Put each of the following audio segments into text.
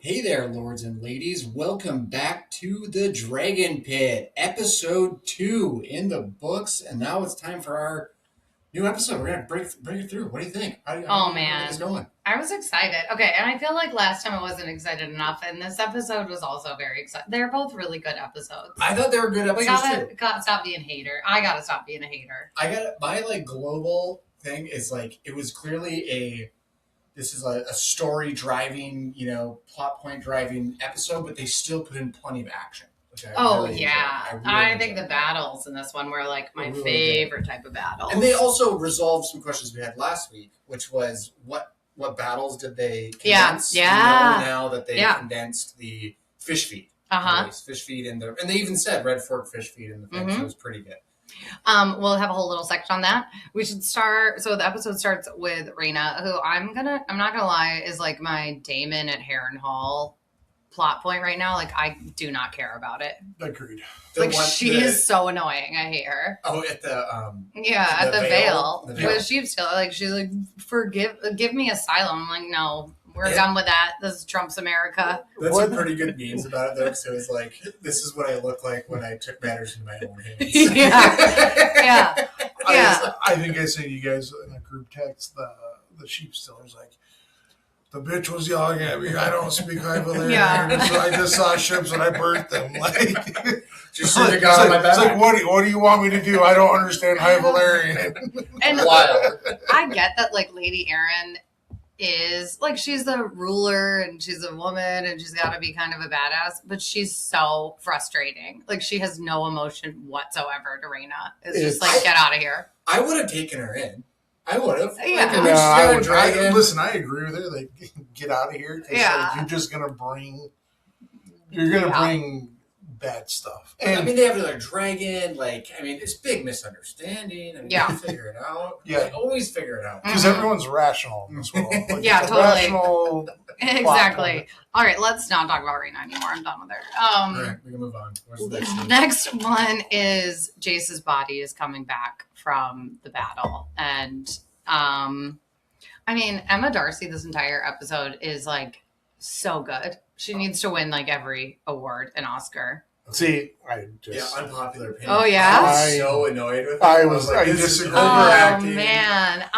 Hey there, lords and ladies. Welcome back to the Dragonpit, episode 2 in the books. And now it's time for our new episode. We're going to break it through. What do you think? How do you think it's going? I was excited. Okay, and I feel like last time I wasn't excited enough, and this episode was also very exciting. They're both really good episodes. I thought they were good episodes too. We gotta stop being a hater. I gotta stop being a hater. My global thing is it was clearly this is a story driving, plot point driving episode, but they still put in plenty of action. I think the battles in this one were my really favorite type of battles. And they also resolved some questions we had last week, which was what battles did they condense? Yeah. Now that they condensed the fish feed. Fish feed and they even said Red Fork fish feed in the thing, so it was pretty good. We'll have a whole little section on that. We should start. So the episode starts with Rhaenyra, who I'm not gonna lie, is my Daemon at Harrenhal plot point right now. I do not care about it. Agreed. She is so annoying. I hate her. Oh, at the at the Vale. With Sheepstill. She's give me asylum. I'm no. We're done with that. This Trump's America. That's some pretty good memes about it, though. So it's this is what I look like when I took matters into my own hands. Yeah. I think I say to you guys in a group text, the sheep stiller's the bitch was yelling at me. I don't speak High Valyrian, so I just saw ships and I burnt them. Just should have got on my back. It's what do you want me to do? I don't understand High Valyrian. And I get that, Lady Aaron is she's the ruler and she's a woman and she's got to be kind of a badass, but she's so frustrating. She has no emotion whatsoever to Rhaenyra. It's just get out of here. I would have taken her in. I would have. Yeah. Listen, I agree with her. Get out of here. You're just gonna bring. You're gonna bring bad stuff. And they have their dragon. It's big misunderstanding. You figure it out. Yeah, they always figure it out because everyone's rational in this world. Totally. Rational. Exactly. All right, let's not talk about Rhaenyra anymore. I'm done with her. All right, we can move on. What's the next one? Next one is Jace's body is coming back from the battle, and Emma Darcy this entire episode is so good. She needs to win every award and Oscar. See, unpopular opinion. Oh yeah, I was so annoyed with her. I disagree. Oh man,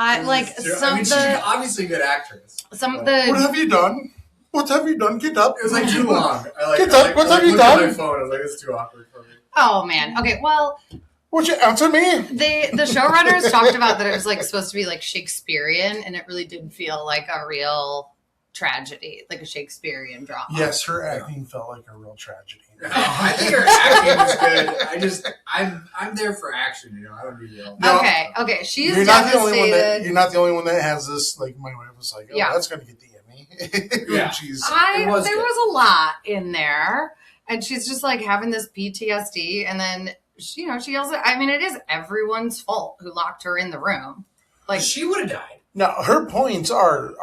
she's obviously a good actress. What have you done? What have you done? Get up. It was too long. Get up. What have you done? On my phone. I was it's too awkward for me. Oh man. Okay. Well. Would you answer me? The showrunners talked about that it was supposed to be Shakespearean, and it really did feel like a real tragedy, like a Shakespearean drama. Yes, her acting felt like a real tragedy. No, I think her acting was good. I'm there for action. I don't need yell. Okay. She's you're not the only one that you're not the only one that has this. My wife was that's going to get the Emmy. Yeah, there was a lot in there, and she's just having this PTSD, and then. She yells at, it is everyone's fault who locked her in the room. She would have died. Now, her points are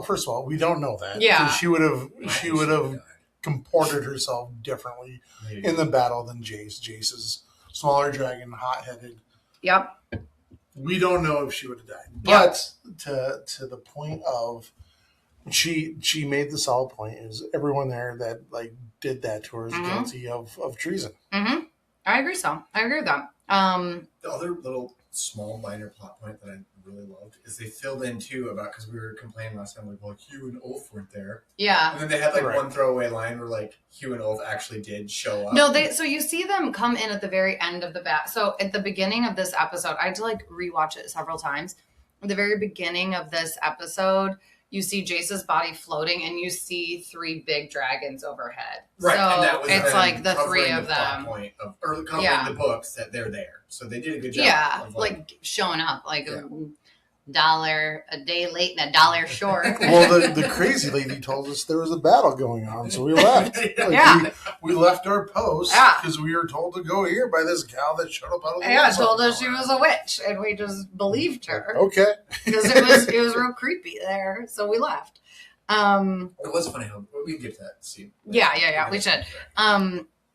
first of all, we don't know that. Yeah. She would have comported herself differently in the battle than Jace. Jace is smaller dragon, hot-headed. Yep. We don't know if she would have died. But to the point of she made the solid point is everyone there that did that to her is guilty of treason. Mm-hmm. I agree with that. The other little small minor plot point that I really loved is they filled in too about because we were complaining last time Hugh and Ulf weren't there. Yeah. And then they had one throwaway line where Hugh and Ulf actually did show up. No, so you see them come in at the very end of the bat. So at the beginning of this episode, I had to rewatch it several times. At the very beginning of this episode, you see Jace's body floating, and you see 3 big dragons overhead. Right, so and that was it's the 3 of them. Or covering the books that they're there. So they did a good job. Yeah, showing up $1 a day late and $1 short. Well, the crazy lady told us there was a battle going on, so we left. We left our post because we were told to go here by this gal that showed up out of the woods. Told us she was a witch, and we just believed her. Okay, because it was real creepy there, so we left. It was funny how we get that scene. Yeah, we should.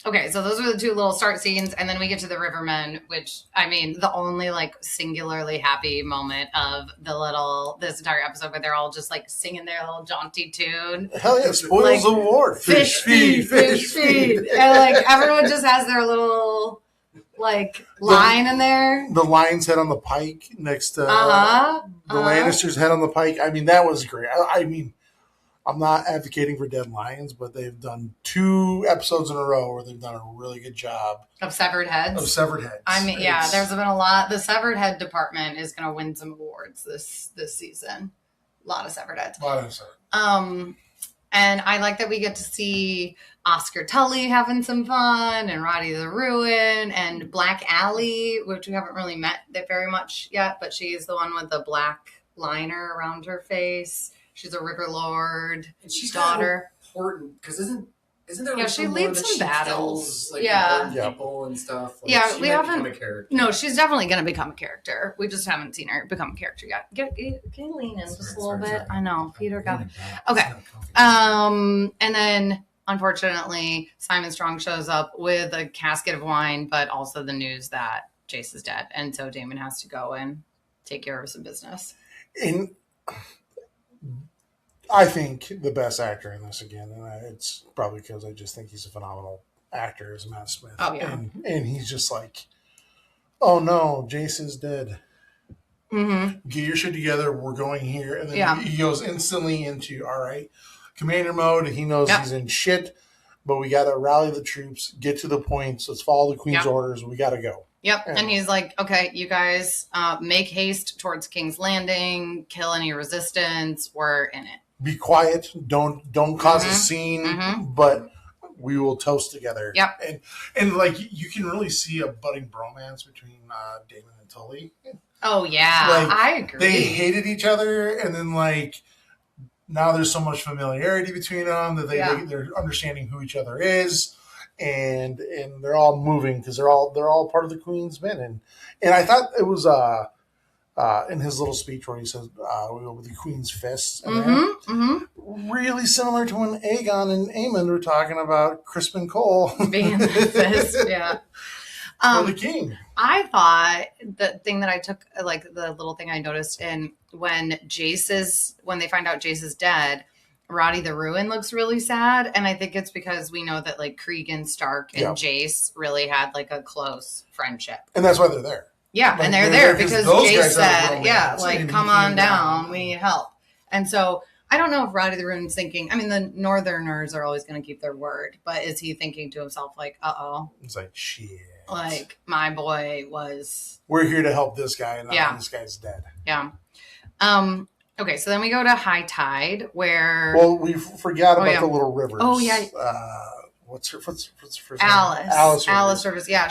Okay, so those were the two little start scenes, and then we get to the Rivermen, which I mean, the only like singularly happy moment of this entire episode, where they're all just like singing their little jaunty tune. Hell yeah, spoils Like, the war. Fish feed, fish feed. and like everyone just has their little like line in there. The lion's head on the pike next to the Lannister's head on the pike. I mean, that was great. I mean, I'm not advocating for dead lions, but they've done 2 episodes in a row where they've done a really good job of severed heads. I mean, yeah, there's been a lot. The severed head department is going to win some awards this season. A lot of severed heads. And I like that we get to see Oscar Tully having some fun, and Roddy the Ruin, and Black Allie, which we haven't really met very much yet, but she's the one with the black liner around her face. She's a River Lord, and she's daughter. Important because isn't there? Yeah, she leads some battles. Kills, important people and stuff. Like, yeah, we haven't. A character. No, she's definitely going to become a character. We just haven't seen her become a character yet. Can you lean in just a little bit? I know Peter got it. Okay. And then unfortunately, Simon Strong shows up with a casket of wine, but also the news that Jace is dead, and so Daemon has to go and take care of some business. And I think the best actor in this again, and it's probably because I just think he's a phenomenal actor, is Matt Smith. Oh yeah, and he's just like, oh no, Jace is dead. Mm-hmm. Get your shit together. We're going here, and then he goes instantly into all right, commander mode. He knows he's in shit, but we got to rally the troops, get to the points. Let's follow the Queen's orders. We got to go. Yep. And he's like, okay, you guys make haste towards King's Landing, kill any resistance. We're in it. Be quiet. Don't cause a scene, but we will toast together. Yep. And like you can really see a budding bromance between Daemon and Tully. Oh yeah, like, I agree. They hated each other, and then like now there's so much familiarity between them that they're understanding who each other is. And they're all moving because they're all part of the Queen's men, and I thought it was in his little speech where he says we go with the Queen's fists, really similar to when Aegon and Aemond were talking about Crispin Cole being the fist, yeah. For the king. I thought the thing that I took, like the little thing I noticed in when they find out Jace is dead. Roddy the Ruin looks really sad, and I think it's because we know that like Cregan, Stark, and Jace really had like a close friendship, and that's why they're there. Yeah, like, and they're there because Jace said, "Yeah, like come on down, we need help." And so I don't know if Roddy the Ruin's thinking. I mean, the Northerners are always going to keep their word, but is he thinking to himself like, "Uh oh"? It's like shit. Like my boy was. We're here to help this guy, and this guy's dead. Yeah. Okay, so then we go to High Tide, where we forgot about the little rivers. Oh yeah. What's her first name? Alice Rivers. Yeah,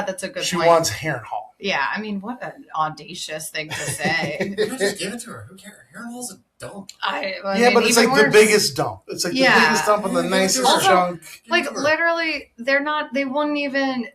that's a good point. She wants Harrenhal. Yeah, I mean, what an audacious thing to say. Just give it to her. Who cares? Harrenhal's a dump. I mean, but it's like the biggest dump. It's like the biggest dump and the nicest chunk. Like literally, they're not going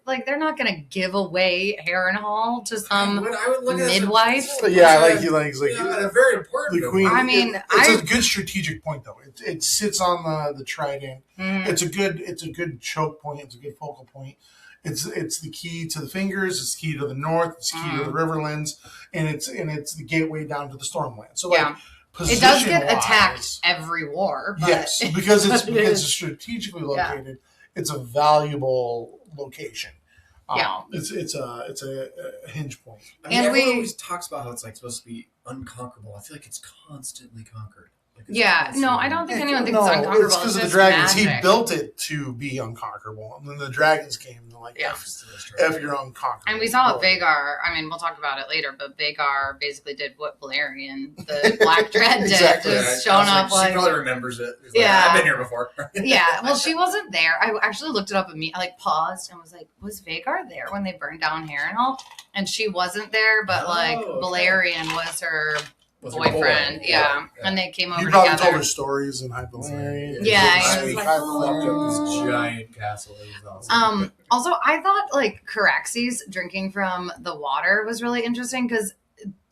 to give away Harrenhal to some midwife. A very important. The Queen. I mean, it's a good strategic point though. It sits on the trident. It's a good choke point. It's a good focal point. It's the key to the fingers. It's the key to the north. It's the key to the Riverlands, and it's the gateway down to the Stormlands. So it does get attacked every war. But yes, because it's strategically located. It's a valuable location. It's a hinge point. I mean, everyone always talks about how it's like supposed to be unconquerable. I feel like it's constantly conquered. I don't think anyone thinks it's unconquerable. It's because of the dragons. Magic. He built it to be unconquerable, and then the dragons came and they're like, F you're unconquerable. And we saw Vhagar. I mean, we'll talk about it later, but Vhagar basically did what Valerian, the Black Dread, did. Just showing up like she probably remembers it. I've been here before. Well, she wasn't there. I actually looked it up and I paused and was like, was Vhagar there when they burned down Harrenhal? And she wasn't there, but Valerian was her boyfriend, and they came over together. He probably told her stories in High Valerian. He was like, this giant castle. It was awesome. Also, I thought like Caraxes drinking from the water was really interesting because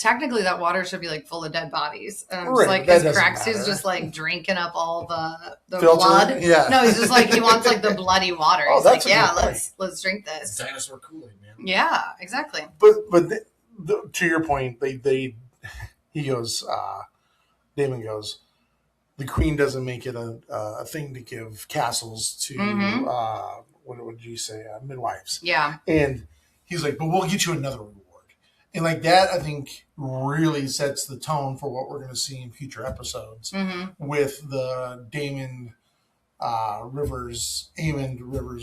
technically that water should be like full of dead bodies. And I'm Right, just like, that because doesn't Craxy's matter. just like drinking up all the Filter? blood. Yeah. No, he's just like, he wants like the bloody water. Oh, He's that's like, a good yeah, point. let's drink It's this. dinosaur Kool-Aid, man. Yeah, exactly. But to your point, he goes, Damon goes, the queen doesn't make it a thing to give castles to, what would you say, midwives. Yeah. And he's like, but we'll get you another reward. And like that, I think, really sets the tone for what we're going to see in future episodes with the Aemond Rivers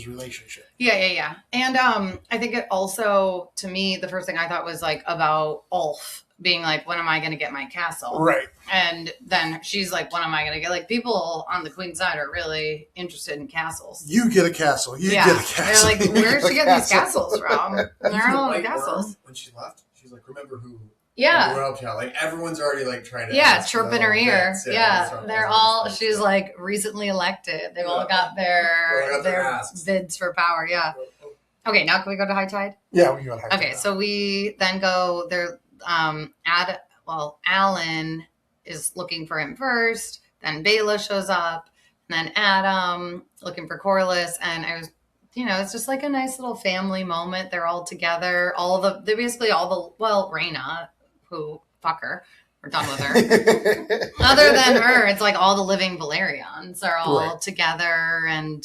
relationship. Yeah. And I think it also, to me, the first thing I thought was like about Ulf being like, when am I going to get my castle? Right. And then she's like, when am I going to get, like, people on the queen's side are really interested in castles. You get a castle. You get a castle. They're like, where's she getting these castles from? They're all White castles. Worm, when she left, she's like, remember who? Yeah. Grew up, like everyone's already like trying to. Yeah, chirping her ear. Bits. Yeah, they're all. She's like recently elected. They've all got their bids for power. Yeah. Okay, now can we go to high tide? Yeah, we got high tide. Okay, so we then go there. Alan is looking for him first. Then Bela shows up. And then Adam looking for Corlys, and I was. It's just like a nice little family moment. They're all together. Rhaena, who, fuck her. We're done with her. Other than her, it's like all the living Valerians are all together, and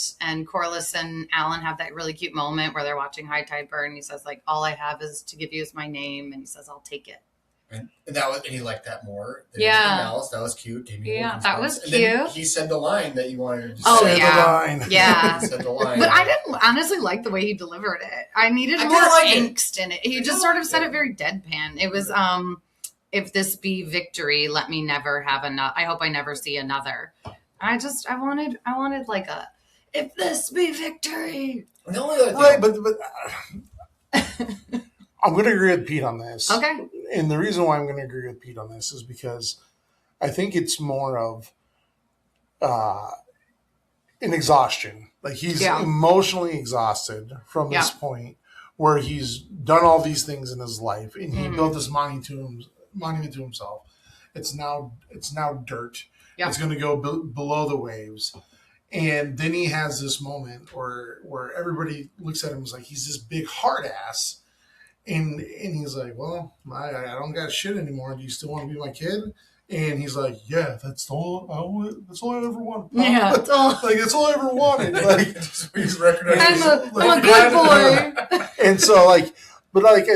Corlys and Alan have that really cute moment where they're watching High Tide burn. And he says, like, all I have is to give you is my name, and he says, I'll take it. And he liked that more than Yeah. anything else. That was cute. Gave me Yeah, that was and then cute. he said the line that you wanted to Oh, say. yeah. The line. Yeah. He said the line. But I didn't honestly like the way he delivered it. I needed I more kinda liked it. angst in it. He just sort of said it very deadpan. It was, if this be victory, let me never have another. I hope I never see another. I wanted like a, if this be victory. The only other thing, Right, but I'm going to agree with Pete on this. Okay. And the reason why I'm going to agree with Pete on this is because I think it's more of an exhaustion. Like he's emotionally exhausted from this point where he's done all these things in his life and he built this monument to himself. It's now dirt. Yep. It's going to go below the waves. And then he has this moment where everybody looks at him as like he's this big hard ass. And he's like, well, I don't got shit anymore. Do you still want to be my kid? And he's like, yeah, that's all I ever wanted. Yeah, that's all I ever wanted. Like he's recognized. I'm a good boy. And so I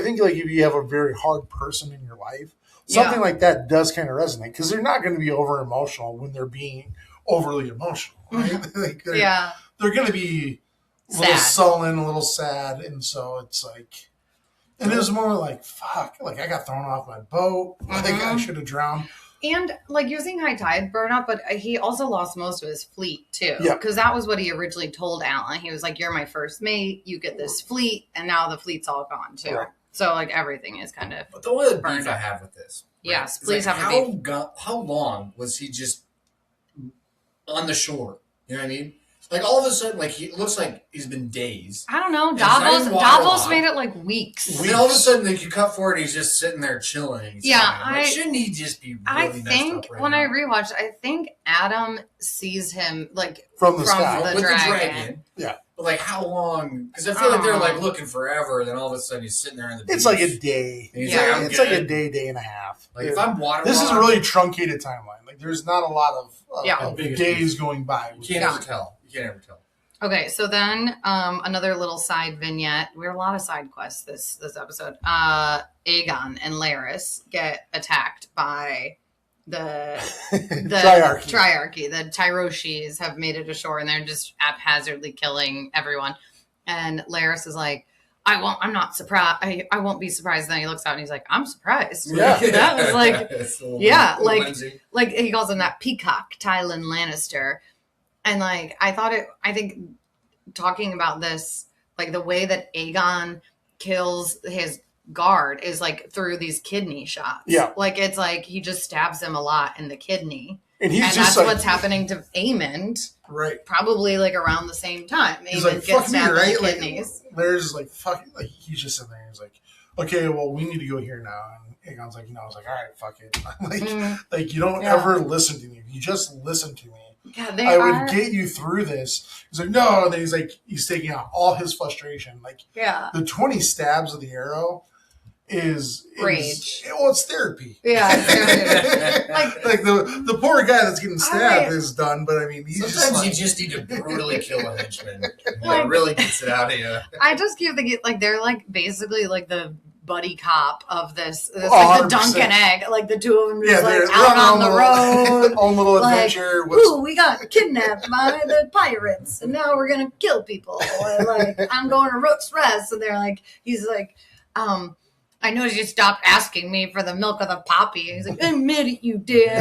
think like if you have a very hard person in your life, something like that does kind of resonate because they're not going to be over emotional when they're being overly emotional. Right? Like they're going to be a little sullen, a little sad, and so it's like. And it was more like, fuck, like I got thrown off my boat. I think I should have drowned. And like using High Tide burn up, but he also lost most of his fleet too. Yeah. Because that was what he originally told Alan. He was like, you're my first mate. You get this fleet. And now the fleet's all gone too. Right. So like everything is kind of. But the only beef I have with this. Right, yes, please like have a beef. How long was he just on the shore? You know what I mean? Like all of a sudden, like he looks like he's been days. I don't know. And it's not even Davos waterlogged. made it like weeks. And then all of a sudden, like you cut forward, he's just sitting there chilling. He's fine. Like, shouldn't he just be? Really I messed think up right when now? I rewatched, I think Adam sees him like from the sky the with dragon. the dragon. Yeah, but like how long? Because I feel like they're like looking forever. Then all of a sudden, he's sitting there in the beach. It's like a day. And he's Yeah. like, It's like a day and a half. Like if I'm waterlogged, this is a really truncated timeline. Like there's not a lot of biggest days piece. going by. You can't ever tell. You can't ever tell. Okay, so then another little side vignette. We have a lot of side quests this episode. Aegon and Larys get attacked by the triarchy. The Tyroshis have made it ashore, and they're just haphazardly killing everyone. And Larys is like, I'm not surprised. I won't be surprised. And then he looks out and he's like, I'm surprised. Yeah. That was like, Lindsay. like he calls him that peacock, Tywin Lannister. And like, I think talking about this, like the way that Aegon kills his guard is like through these kidney shots. Yeah. Like it's like he just stabs him a lot in the kidney. And that's what's happening to Aemond. Right. Probably like around the same time. He's Aemond like, gets fuck me, stabbed right? in the Like, kidneys. there's like, fuck, like he's just sitting there. He's like, okay, well, we need to go here now. Aegon's like, I was like, all right, fuck it. like you don't ever listen to me. If you just listen to me, would get you through this. He's like, no. And then he's taking out all his frustration. Like, the 20 stabs of the arrow is rage. It's therapy. Yeah, it's like the poor guy that's getting stabbed is done, but I mean, sometimes you just need to brutally kill a henchman. It really gets it out of you. I just keep thinking, like, they're like basically like the buddy cop of this. It's like the Dunk and Egg. Like the two of them just like out on the road. Own little adventure. Ooh, we got kidnapped by the pirates and now we're gonna kill people. Or, like, I'm going to Rook's Rest. And they're like, he's like, I noticed you stopped asking me for the milk of the poppy. And he's like, admit it, you did.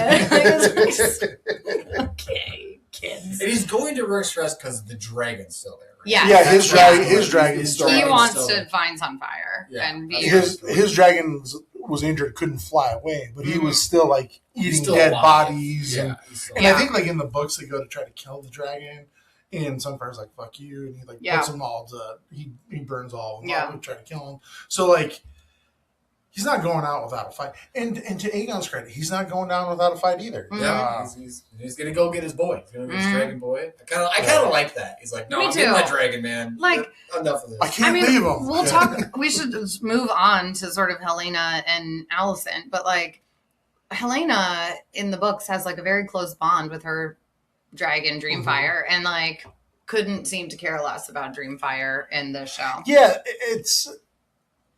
Okay, kids. And he's going to Rook's Rest because the dragon's still there. Right? Yeah, his dragon's still there. He wants to find Sunfire. Yeah. And his dragon was injured, couldn't fly away, but he was still like eating dead bodies. And I think like in the books they go to try to kill the dragon. And Sunfire's like, fuck you. And he like puts them all to, he burns all of them, trying to kill him. So like, he's not going out without a fight. And to Aegon's credit, he's not going down without a fight either. Yeah, he's going to go get his boy. He's going to get his dragon boy. I kind of like that. He's like, no, I'm getting my dragon, man. Like, enough of this. I can't leave him. We'll talk. We should move on to sort of Helaena and Alicent. But like, Helaena in the books has like a very close bond with her dragon Dreamfire, and like couldn't seem to care less about Dreamfire in the show. Yeah, it's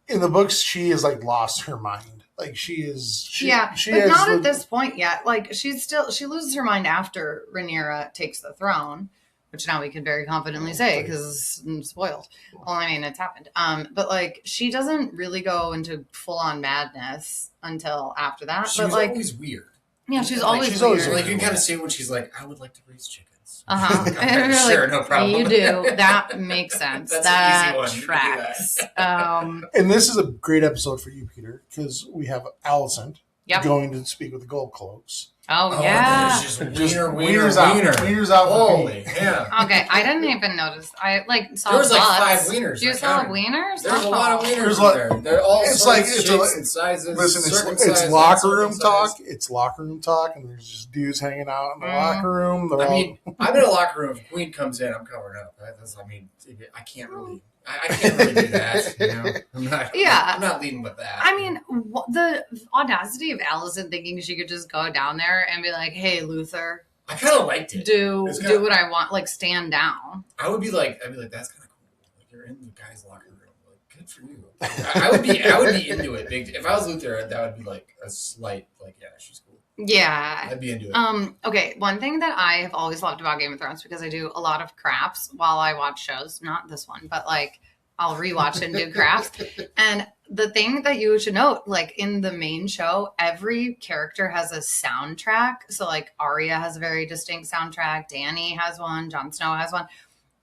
in the books. She is like lost her mind. Like she but not at this point yet. Like she loses her mind after Rhaenyra takes the throne, which now we can very confidently say because it's spoiled. Well, I mean, it's happened. But like she doesn't really go into full on madness until after that. She but was like always weird. Yeah, she's always weird. Like you can kind of see when she's like, I would like to raise chickens. Sure, no problem. You do. That makes sense. That's that an easy one. tracks. And this is a great episode for you, Peter, because we have Alicent going to speak with the Gold Cloaks. Oh yeah. Just wieners out. Holy, yeah. Okay, I didn't even notice. I like saw there was like butts. 5 wieners. You saw wieners? There's a lot of wieners there. They're all shapes and sizes. Listen, it's locker room talk. It's locker room talk, and there's just dudes hanging out in the locker room. I'm in a locker room. If Queen comes in, I'm covering up. I can't really. I can't really do that. You know? I'm not leading with that. I mean, the audacity of Alicent thinking she could just go down there and be like, "Hey, Luther." I kind of liked it. Do what I want. Like stand down. I'd be like, that's kind of cool. Like you're in the guy's locker room. Like good for you. I would be into it. If I was Luther, that would be like a slight she's cool. Yeah. I'd be into it. Okay, one thing that I have always loved about Game of Thrones, because I do a lot of crafts while I watch shows, not this one, but like I'll rewatch and do crafts. And the thing that you should note, like in the main show, every character has a soundtrack. So like Arya has a very distinct soundtrack, Dany has one, Jon Snow has one.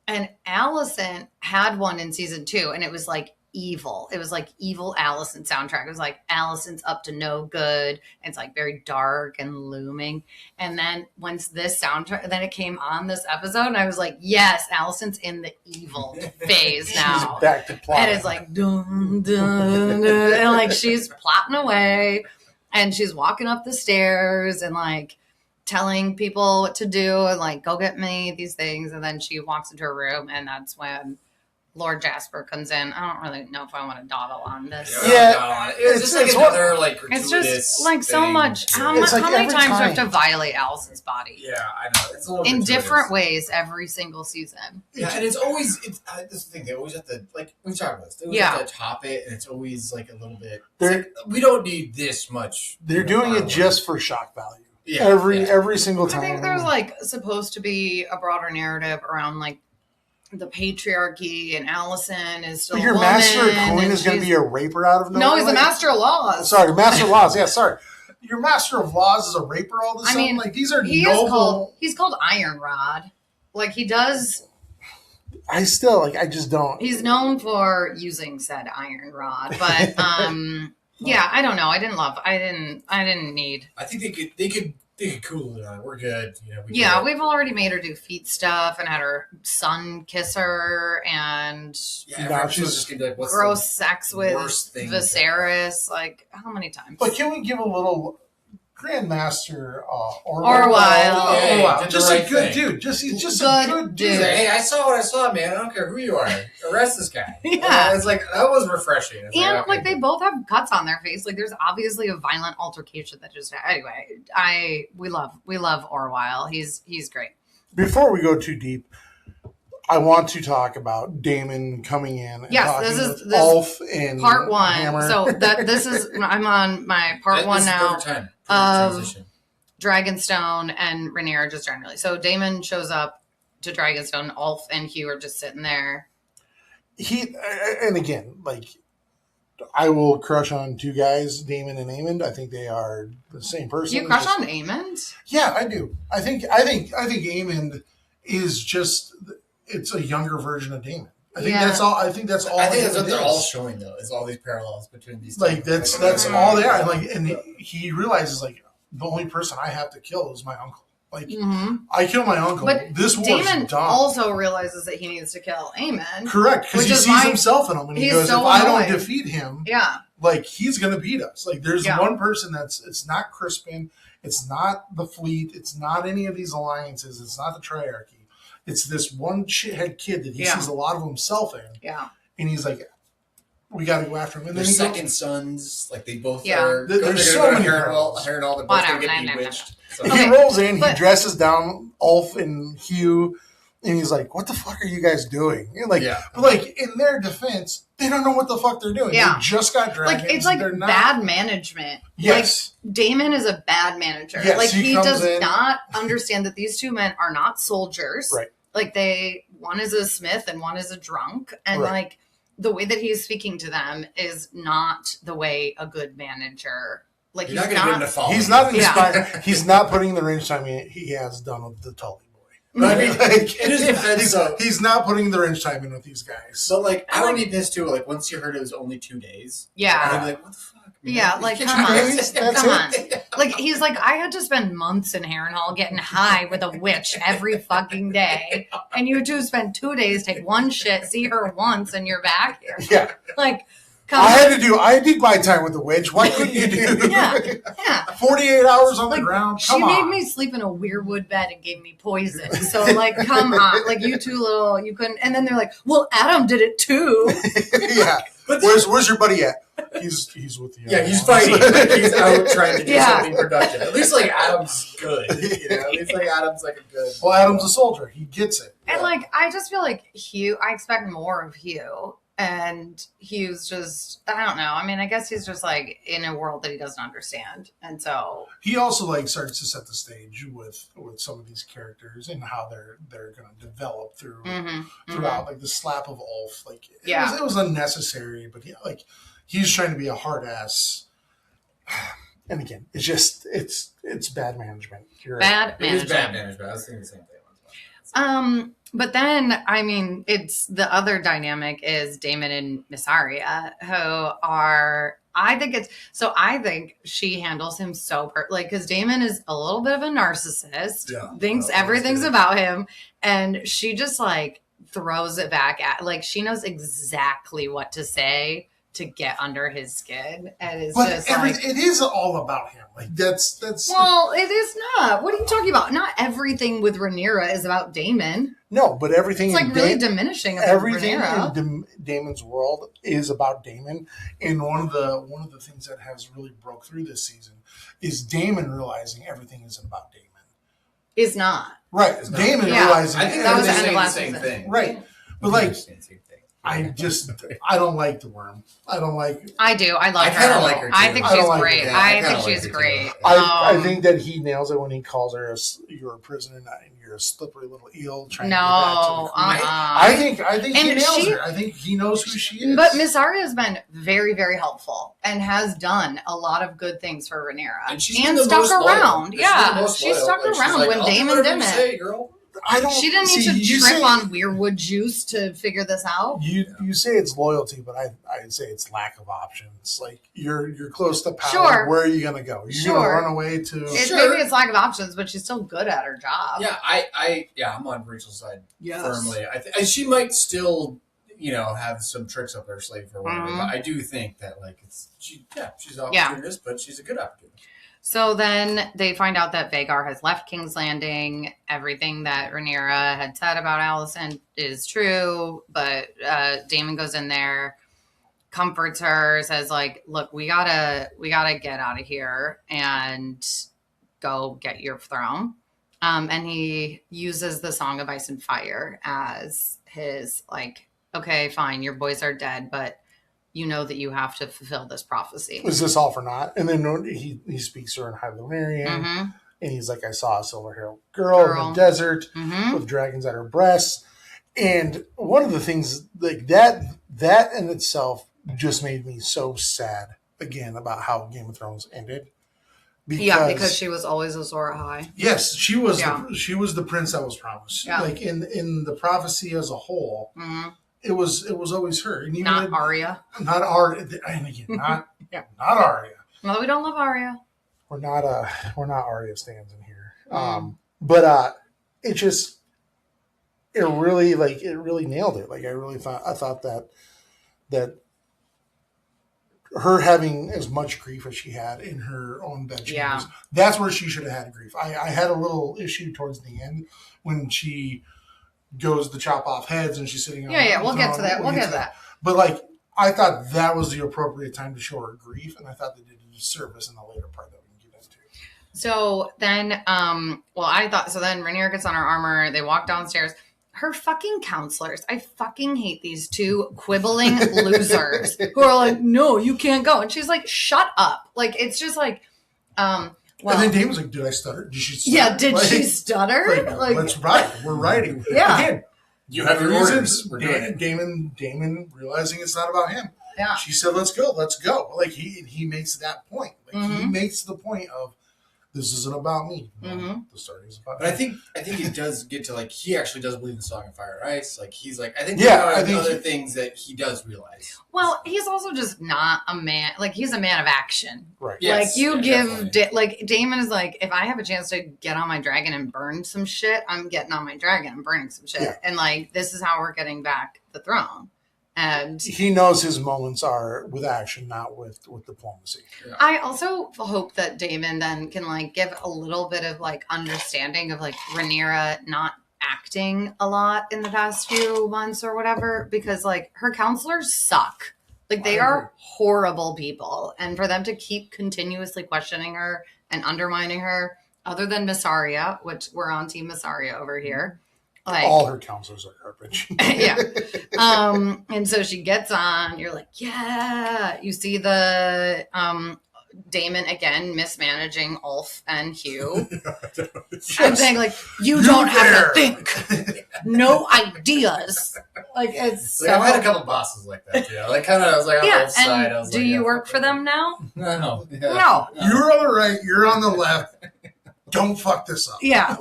And Alicent had one in season 2, and it was like evil. It was like evil Alicent soundtrack. It was like Alicent's up to no good. It's like very dark and looming. And then once this soundtrack, then it came on this episode, and I was like, yes, Alicent's in the evil phase now. She's back to plotting. And it's like dun, dun, dun, and like she's plotting away, and she's walking up the stairs and like telling people what to do and like go get me these things. And then she walks into her room, and that's when Lord Jasper comes in. I don't really know if I want to dawdle on this. It's just like another like gratuitous. It's just like so thing. much. How many times do you have to violate Alicent's body? Yeah, I know. It's a little in gratuitous. different ways every single season. Yeah, and it's always this is the thing. They always have to like we talked about this. They always have to top it, and it's always like a little bit. Like, we don't need this much. They're doing it just for shock value. Yeah, every single time. I think there's like supposed to be a broader narrative around like the patriarchy, and Alicent is still your a woman, master of coin is going to be a raper out of nowhere. No, he's a master of laws. Sorry, master of laws. Yeah, sorry. Your master of laws is a raper all of a sudden? I mean, like these are noble. He's called Iron Rod. Like he does. I just don't. He's known for using said iron rod, but yeah, I don't know. I didn't need. I think they could They could cool it on. We're good. We've already made her do feet stuff and had her son kiss her and she's just gonna be like, what's gross sex with Viserys. Like, how many times? But can we give a little Grandmaster Orwell? Just a good dude. He's just a good dude. Hey, I saw what I saw, man. I don't care who you are. Arrest this guy. Yeah. It's like, that was refreshing. And they both have cuts on their face. Like, there's obviously a violent altercation that just anyway. We love Orwell. He's great. Before we go too deep, I want to talk about Daemon coming in and talking with Ulf and part one. Hammer. So I'm on my part one now of Dragonstone and Rhaenyra just generally. So Daemon shows up to Dragonstone. Ulf and Hugh are just sitting there. And again, I will crush on two guys, Daemon and Aemond. I think they are the same person. You crush on Aemond? Yeah, I do. I think Aemond is just. It's a younger version of Daemon. I think that's all. I think that's what they're all showing, though. Is all these parallels between these. That's all they are. And he realizes the only person I have to kill is my uncle. I kill my uncle. But this war's Daemon done. Also realizes that he needs to kill Aemond. Correct, because he sees himself in him, and he goes, "If I don't defeat him, he's going to beat us." There's one person it's not Crispin, it's not the fleet, it's not any of these alliances, it's not the Triarchy. It's this one shithead kid that he sees a lot of himself in. Yeah. And he's like, we got to go after him. And their then second sons, they both are. There's so many Harrenhal, they're both going to get bewitched. So. He rolls in, he dresses down Ulf and Hugh, and he's like, what the fuck are you guys doing? And But in their defense, they don't know what the fuck they're doing. Yeah. They just got dragons. It's bad management. Yes. Daemon is a bad manager. Yes, he does not understand that these two men are not soldiers. Right. One is a smith and one is a drunk. And the way that he's speaking to them is not the way a good manager. He's not going to get him to follow. He's not inspired. Yeah. He's not putting the range time he has done with the Tully boy. But I mean, he's not putting the range time in with these guys. So I would be pissed too. Once you heard it was only 2 days. Yeah. I'd be like, what the fuck? Man? Yeah, come on. He's like, I had to spend months in Harrenhal getting high with a witch every fucking day. And you two spend 2 days, take one shit, see her once, and you're back here. Yeah. I did my time with the witch. Why couldn't you do? Yeah. 48 hours on the ground. She made me sleep in a weirwood bed and gave me poison. So come on. You two you couldn't. And then they're like, well, Adam did it too. Yeah. But where's your buddy at? He's with the he's fighting. He's out trying to do something productive. At least Adam's good. At least Adam's a good. Well, Adam's a soldier. He gets it. And I just feel like Hugh. I expect more of Hugh. And Hugh's just, I don't know. I mean, I guess he's just in a world that he doesn't understand. And so he also starts to set the stage with some of these characters and how they're going to develop throughout the slap of Ulf. It was unnecessary, but he's trying to be a hard ass. And again, it's just, it's bad management. Bad management. It is bad management. I was thinking the same thing. But then, I mean, it's the other dynamic is Daemon and Mysaria, who are, I think she handles him so because Daemon is a little bit of a narcissist, thinks everything's about him, and she just throws it back at, she knows exactly what to say to get under his skin, and it's just it is all about him. That's well, it is not. What are you talking about? Not everything with Rhaenyra is about Daemon. No, but everything it's really diminishing. Everything Rhaenyra. in Daemon's world is about Daemon, and one of the things that has really broke through this season is Daemon realizing everything isn't about Daemon. Is not right. Daemon realizing I think that was the end of last same season. Thing. Right, but I don't like the worm. I don't like. I do. I love her. I kind of like her too. I think she's great. Yeah, I think she's great. I think that he nails it when he calls her you're a prisoner and you're a slippery little eel trying to get back to the queen. I think he nails her. I think he knows who she is. But Mysaria has been very, very helpful and has done a lot of good things for Rhaenyra. And she's stuck around. Yeah, she stuck around when Daemon didn't. I don't. She didn't need to trip on weirwood juice to figure this out. You say it's loyalty, but I'd say it's lack of options. Like you're close to power. Sure. Where are you gonna go? You're gonna run away to. Maybe it's lack of options, but she's still good at her job. Yeah, I'm on Rachel's side firmly. She might still, have some tricks up her sleeve or whatever. But I do think that she's opportunist, but she's a good opportunist. So then they find out that Vhagar has left King's Landing. Everything that Rhaenyra had said about Alicent is true, but Daemon goes in there, comforts her, says look, we gotta get out of here and go get your throne. And he uses the Song of Ice and Fire as his okay, fine, your boys are dead, but you know that you have to fulfill this prophecy. Is this all for naught? And then he speaks to her in High Valyrian, and he's like, I saw a silver-haired girl in the desert with dragons at her breasts. And one of the things that in itself just made me so sad again about how Game of Thrones ended. Because she was always Azor Ahai. Yes, she was. She was the prince that was promised. Yeah. In the prophecy as a whole. It was always her, and even not Arya. Not Arya, and again, not Arya. Well, we don't love Arya. We're not Arya stands in here. But it really nailed it. I thought that her having as much grief as she had in her own bedchambers, that's where she should have had grief. I had a little issue towards the end when she goes to chop off heads and she's sitting on we'll get to that. We'll get to that. But I thought that was the appropriate time to show her grief, and I thought they did a disservice in the later part that we can get into. So then then Rhaenyra gets on her armor, they walk downstairs. Her fucking counselors, I fucking hate these two quibbling losers who are like, no, you can't go. And she's like, shut up. It's just and then Damon's like, did I stutter? Did she stutter? Yeah, did she stutter? Let's ride. We're riding. Yeah. Again, you have your reasons. We're doing it. Damon realizing it's not about him. Yeah. She said, let's go. He makes that point. He makes the point of, this isn't about me. The story is about me. But I think he does get to he actually does believe in Song of Fire and Ice. I think other things that he does realize. Well, he's also just not a man. He's a man of action. Right. Yes, Daemon is if I have a chance to get on my dragon and burn some shit, I'm getting on my dragon and burning some shit. Yeah. And this is how we're getting back the throne. And he knows his moments are with action, not with diplomacy. Yeah. I also hope that Daemon then can give a little bit of understanding of Rhaenyra not acting a lot in the past few months or whatever, because her counselors suck. They are horrible people, and for them to keep continuously questioning her and undermining her, other than Miss Arya, which we're on Team Miss Arya over here. All her counselors are garbage. Yeah. And so she gets on. You're like, yeah. You see the Daemon again mismanaging Ulf and Hugh. I'm saying you don't have to think. No ideas. It's so. I've had a couple bosses like that. Yeah. I was on both sides. I was do you work for them now? No. Yeah. No. You're on the right. You're on the left. Don't fuck this up. Yeah,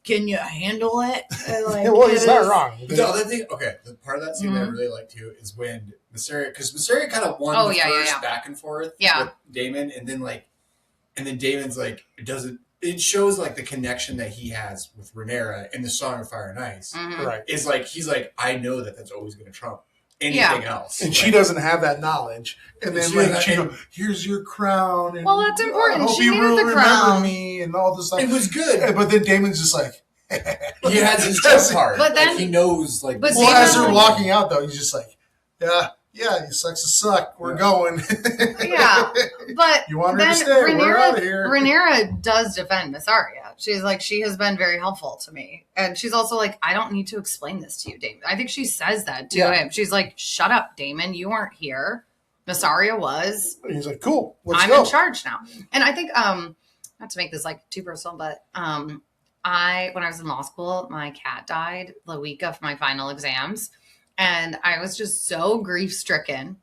can you handle it? He's not wrong. The other thing, the part of that scene that I really like too is when Mysaria kind of won the first back and forth with Daemon, and then Daemon's it shows the connection that he has with Rhaenyra in the Song of Fire and Ice. Right. Is he's I know that's always going to trump anything else. And she doesn't have that knowledge. And then here's your crown. And well, that's important. I hope she you needed the remember crown. me and all this stuff. It was good. But then Damon's just he has his tough part. But then he knows But as they're walking out though, he's just yeah, you sucks to suck. We're going. Yeah. But you want her to stay? We're out of here. Rhaenyra does defend Miss Arya. She's she has been very helpful to me. And she's also I don't need to explain this to you, Daemon. I think she says that to him. She's shut up, Daemon. You weren't here. Miss Arya was. And he's cool. I'm in charge now. And I think, not to make this too personal, but when I was in law school, my cat died the week of my final exams. And I was just so grief stricken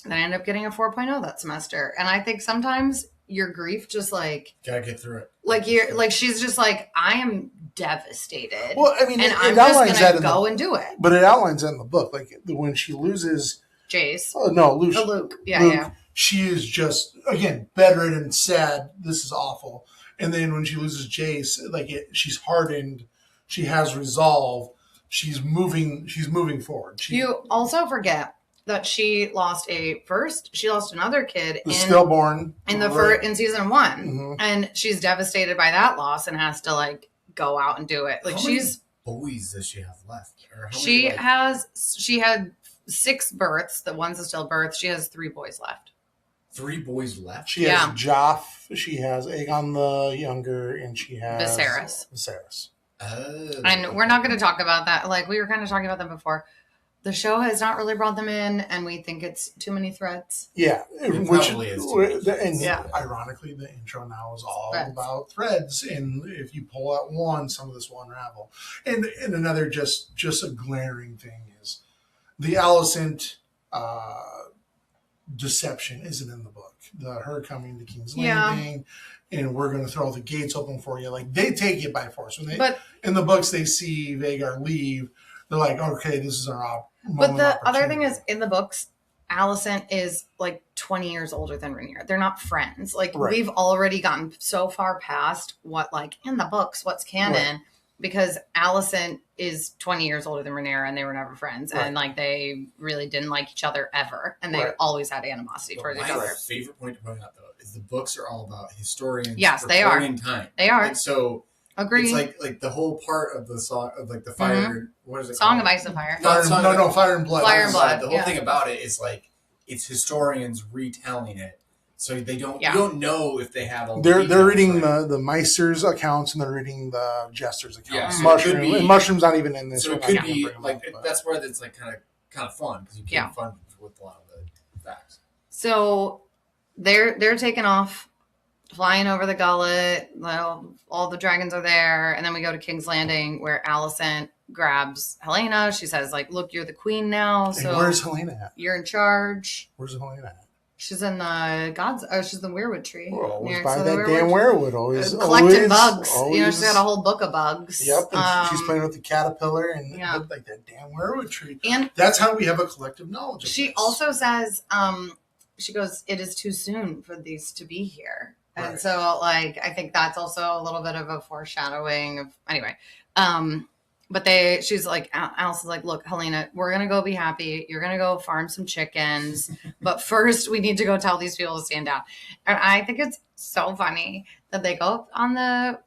that I ended up getting a 4.0 that semester. And I think sometimes your grief just like Gotta get through it. like you're like she's just like I am devastated. Well, I mean, and it I'm outlines just that gonna go and do it. But it outlines that in the book, like when she loses Jace. Oh no, Luke. Luke. Yeah, Luke, yeah. She is just again bedridden, sad. This is awful. And then when she loses Jace, she's hardened. She has resolve. She's moving forward. You also forget that she lost another kid the stillborn in season 1, mm-hmm. and she's devastated by that loss and has to like go out and do it. Like how many boys does she have left? She had 6 births. The one's a stillbirth. She has 3 boys left. 3 boys left. She has Joff. She has Aegon the Younger, and she has Viserys. Oh. And we're not going to talk about that. Like we were kind of talking about them before. The show has not really brought them in, and we think it's too many threats. Yeah, Probably is. And ironically, the intro now is all about threads. And if you pull out one, some of this will unravel. And another just a glaring thing is the Alicent deception isn't in the book. Her coming to King's Landing, and we're going to throw the gates open for you. Like they take it by force. But in the books, they see Vhagar leave. They're like, okay, this is our But the other thing is, in the books, Alicent is like 20 years older than Rhaenyra. They're not friends. Like we've already gotten so far past what, like in the books, what's canon, because Alicent is 20 years older than Rhaenyra, and they were never friends, and like they really didn't like each other ever, and they always had animosity towards each other. My favorite point to point out, though, is the books are all about historians. Yes, they are. Time. They are. And so. Agree. It's like the whole part of the song of like the fire. Mm-hmm. What is it? Song called? of Ice and Fire. No, Fire and Blood. Fire and Blood. The whole thing about it is like it's historians retelling it, so they don't. Yeah. You don't know if they have all. They're reading the Meister's accounts and they're reading the Jester's accounts. Yeah, so Mushroom's not even in this. So it could be like that's where it's like kind of fun because you can have fun with a lot of the facts. So they're taking off. Flying over the Gullet, all the dragons are there, and then we go to King's Landing where Alicent grabs Helena. She says, like, look, you're the queen now, so where's Helena at? You're in charge. Where's Helena at? She's in the she's in the weirwood tree. Well, always by that damn weirwood. Always collecting bugs. You know, she's got a whole book of bugs. Yep, and she's playing with the caterpillar and like that damn weirwood tree. And that's how we have a collective knowledge of She also says, she goes, it is too soon for these to be here. And so, like, I think that's also a little bit of a foreshadowing of anyway. But she's like, Alice is like, look, Helena, we're gonna go be happy. You're gonna go farm some chickens, but first we need to go tell these people to stand down. And I think it's so funny that they go up on the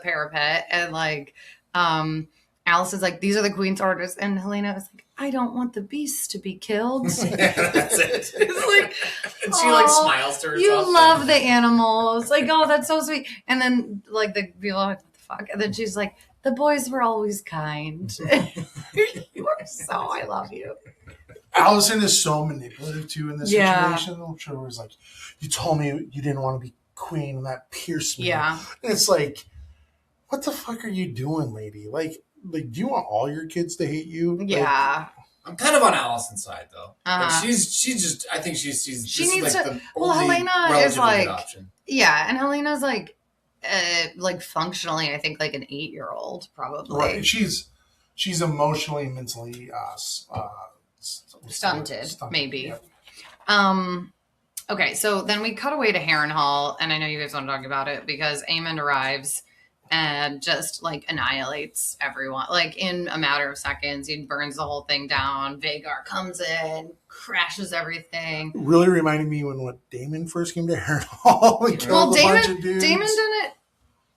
parapet and like, Alice is like, these are the queen's orders, and Helena is like, I don't want the beasts to be killed. That's it. It's like, and she like smiles to herself. You love the animals. Like, oh, that's so sweet. And then like the people are like, what the fuck? And then she's like, the boys were always kind. You are so, I love you. Alicent is so manipulative too in this situation. I'm sure it was like, you told me you didn't want to be queen, and that pierced me. Yeah. And it's like, what the fuck are you doing, lady? Like, do you want all your kids to hate you? Yeah. I'm kind of on Allison's side though. Like she's just I think she needs like to. Helena is like and Helena's like functionally I think like an 8-year-old probably. Right. She's emotionally and mentally stunted maybe. Yep. Okay, so then we cut away to Harrenhal, and I know you guys want to talk about it because Aemond arrives and just like annihilates everyone. Like in a matter of seconds, he burns the whole thing down. Vhagar comes in, crashes everything. Really reminded me when Daemon first came to Harrenhal. Well, Daemon didn't.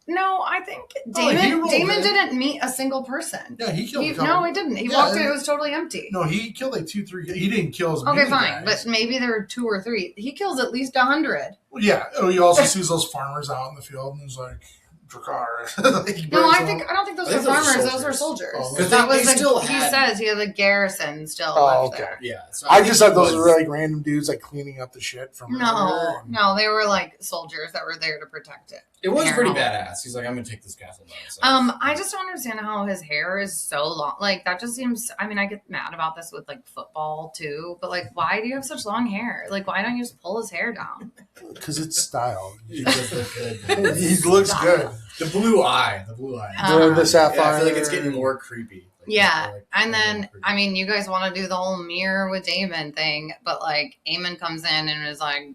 No, I think Daemon didn't meet a single person. Yeah, he killed. No, he didn't. He walked in; it was totally empty. No, he killed like 2-3. He didn't kill as many. Okay, fine, but maybe there were 2 or 3. He kills at least 100. Well, yeah. Oh, he also sees those farmers out in the field, and he's like, Drakkar. No, I don't think those I were think those farmers. are Those were soldiers. soldiers. Oh, Because That was they still he had- says he had a garrison still Oh, left okay. there. Yeah. So I think just it thought those was- were like random dudes like cleaning up the shit from No, earlier. no, they were like soldiers that were there to protect it. It was pretty Harrenhal. badass. He's like, I'm gonna take this castle by myself. I just don't understand how his hair is so long. Like that just seems. I mean, I get mad about this with like football too, but like, why do you have such long hair? Like, why don't you just pull his hair down? Because it's style. He does look good. He looks good. The blue eye. The blue eye. The sapphire. Yeah, I feel like it's getting more creepy. Like, Yeah, like, and more then creepy. I mean, you guys want to do the whole mirror with Aemond thing, but like Aemond comes in and is like,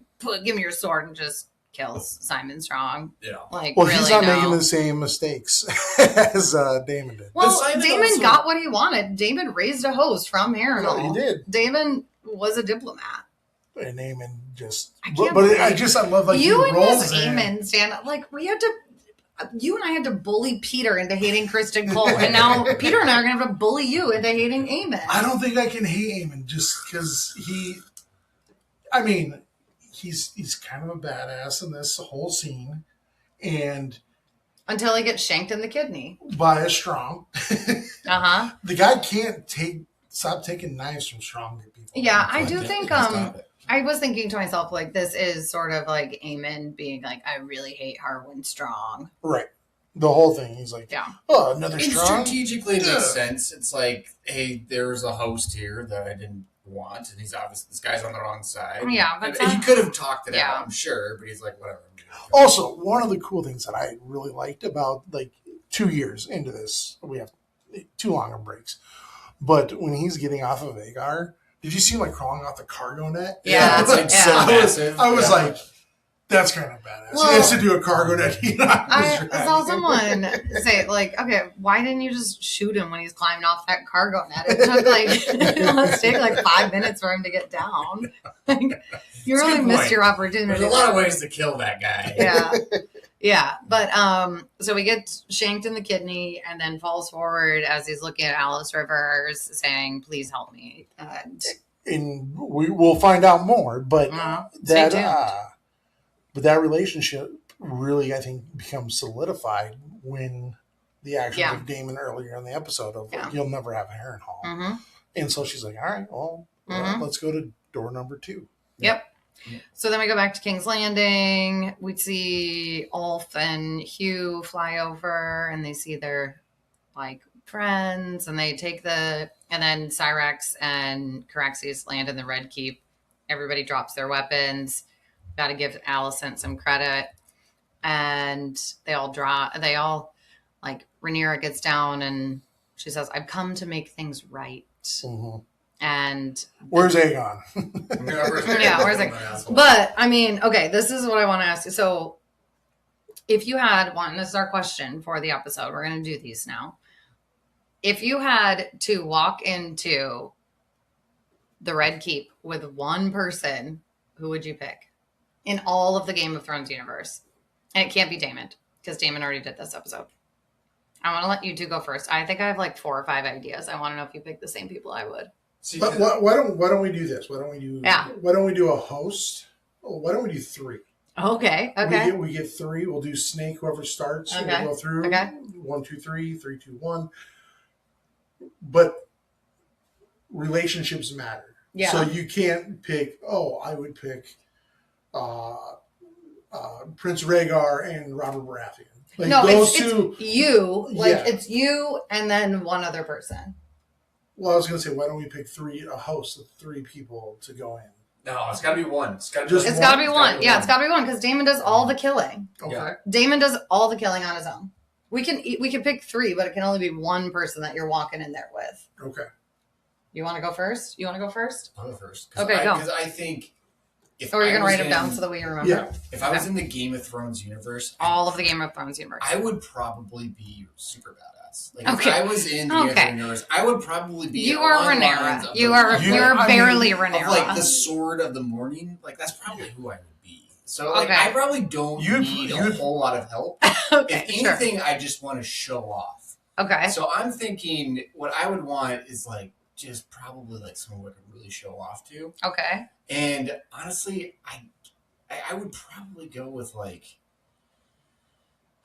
"Give me your sword," and just kills Simon Strong. yeah. Like, Well, really, he's not no. making the same mistakes as Damon did. Well, Simon Damon also- got what he wanted. Damon raised a host from Harrenhal. No, he did. Damon was a diplomat. And Aemon just. I But, can't but believe- I love like You he and rolls this in. Aemond stand like we had to. You and I had to bully Peter into hating Kristen Cole, and now Peter and I are gonna have to bully you into hating Aemond. I don't think I can hate Aemon just because he. I mean, he's kind of a badass in this whole scene, and Until he gets shanked in the kidney. by a Strong, Uh-huh. the guy can't stop taking knives from strong people. Yeah, I do Yeah, think stop it. I was thinking to myself, like, this is sort of like Aemond being like, I really hate Harwin Strong. Right. The whole thing. He's like, Yeah. oh, another And Strong. strategically, it Yeah. makes sense. It's like, hey, there's a host here that I didn't want, and he's obviously this guy's on the wrong side. Yeah, but And he could have talked it Yeah. out, I'm sure, but he's like, whatever. Also, one of the cool things that I really liked about like 2 years into this, we have too long of breaks. But when he's getting off of Agar, did you see him like crawling off the cargo net? Yeah, it's like so yeah. massive. I was Yeah. like, that's kind of badass. Well, he has to do a cargo net. I saw someone say, like, okay, why didn't you just shoot him when he's climbing off that cargo net? It took let's take like 5 minutes for him to get down. Like, you It's a really good missed point. your opportunity. There's a lot of ways to kill that guy. Yeah. Yeah. But so he gets shanked in the kidney and then falls forward as he's looking at Alice Rivers saying, please help me. And we will find out more, but Stay that tuned. but that relationship really, I think, becomes solidified when the actions Yeah. of Damon earlier in the episode of Yeah. you'll never have Harrenhal. Mm-hmm. And so she's like, all right, well, Mhm. let's go to door number 2. Yep. So then we go back to King's Landing. We see Ulf and Hugh fly over and they see their like friends and they take and then Cyrax and Caraxes land in the Red Keep. Everybody drops their weapons. Got to give Alicent some credit. And they all like Rhaenyra gets down and she says, I've come to make things right. Mm-hmm. And Where's Aegon? Yeah, where's it? But I mean, okay, this is what I want to ask you. So, if you had one, this is our question for the episode. We're going to do these now. If you had to walk into the Red Keep with one person, who would you pick in all of the Game of Thrones universe? And it can't be Daemon because Daemon already did this episode. I want to let you two go first. I think I have like 4 or 5 ideas. I want to know if you pick the same people I would. But why don't we do this? Why don't we do a host? Oh, why don't we do 3? Okay. We get 3. We'll do Snake, whoever starts. Okay. We'll go through. Okay. 1, 2, 3, 3, 2, 1. But relationships matter. Yeah. So you can't pick. Oh, I would pick Prince Rhaegar and Robert Baratheon. Like No, those it's two. you. Like Yeah. it's you and then one other person. Well, I was going to say, why don't we pick a host of 3 people to go in? No, it's got to be one. It's got to be Just It's one. got to be one. Yeah, it's got to be one because Damon does all the killing. Okay. Yeah. Damon does all the killing on his own. We can pick 3, but it can only be one person that you're walking in there with. Okay. You want to go first? I'll go first. Okay, go. Because I think if Or are you I gonna was write them down in- so that we remember? Yeah. If I was in the Game of Thrones universe, All of the Game of Thrones universe. I would probably be super badass. Like Okay. if I was in the Game of Okay. Thrones universe, I would probably be. You are along the lines Rhaenyra. of You the- are You- you're I barely mean, Rhaenyra. of like the Sword of the Morning. Like that's probably who I would be. So like Okay. I probably don't need a you'd- whole lot of help. Okay, If sure. anything, I just want to show off. Okay. So I'm thinking what I would want is like just probably like someone I could really show off to. Okay. And honestly, I would probably go with like